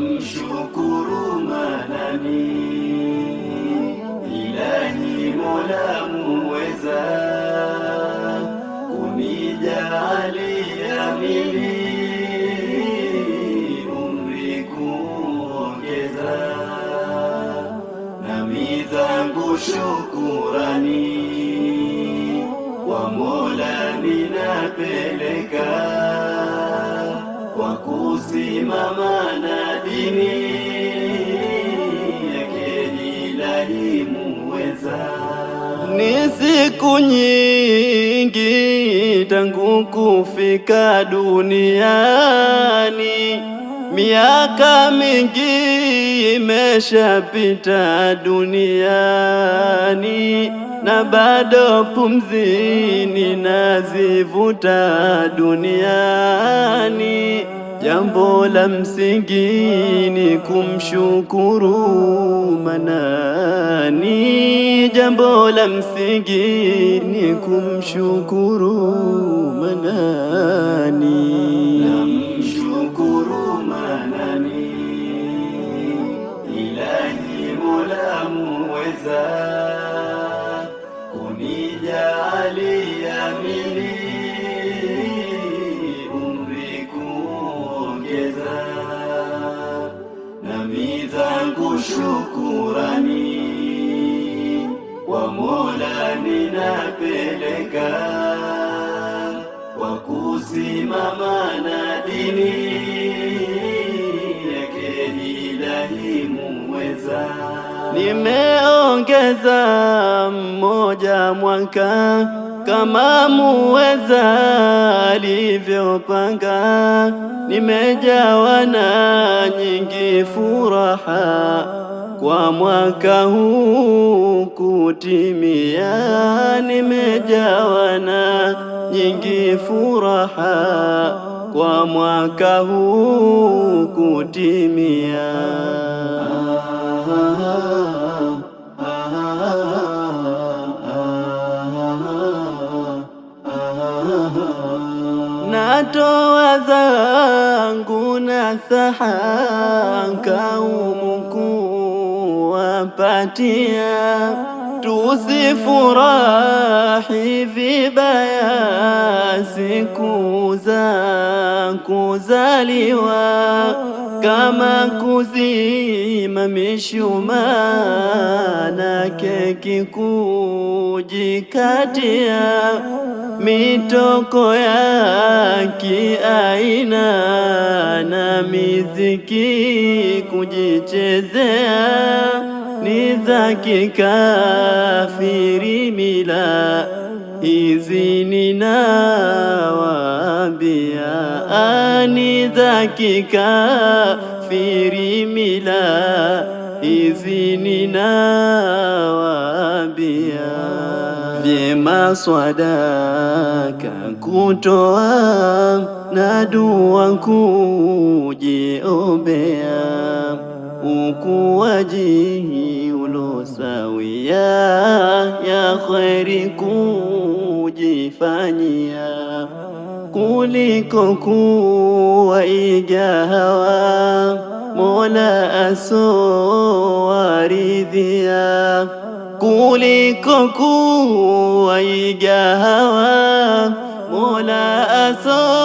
Namshukuru Manani, Ilahi Mola muweza, kunijalia mimi umri kuongeza, nami zangu shukurani kwa Mola ninapeleka, kwa kusimama na dini yake Ilahi muweza. Ni siku nyingi tangu kufika duniani, miaka mingi imeshapita duniani, na bado pumzi ninazivuta duniani. Jambo la msingi ni kumshukuru Manani, jambo la msingi ni kumshukuru Manani. Namshukuru Manani, Ilahi Mola muweza, kunijalia mimi umri kuongeza, nami zangu shukurani kwa Mola ninapeleka, kwa kusimama na dini yake Ilahi muweza. Nimeongeza mmoja mwaka kama muweza alivyopanga, nimejawa na nyingi furaha kwa mwaka huu kutimia, nimejawa na nyingi furaha kwa mwaka huu kutimia. Natoa zangu nasaha kaumu kuwapatia, tusifurahi vibaya siku za kuzaliwa, kama kuzima mishumaa na keki kujikatia, mitoko ya kiaina na miziki kujichezea, ni za kikafiri mila hizi ninawaambia, ni za kikafiri mila hizi ninawaambia. Vyema swadaka kutoa na dua kujiombea, ukuwaji ulosawia ya kheri kujifanyia, kuliko kuwaiga hawa Mola asowaridhia, kuliko kuwaiga hawa Mola aso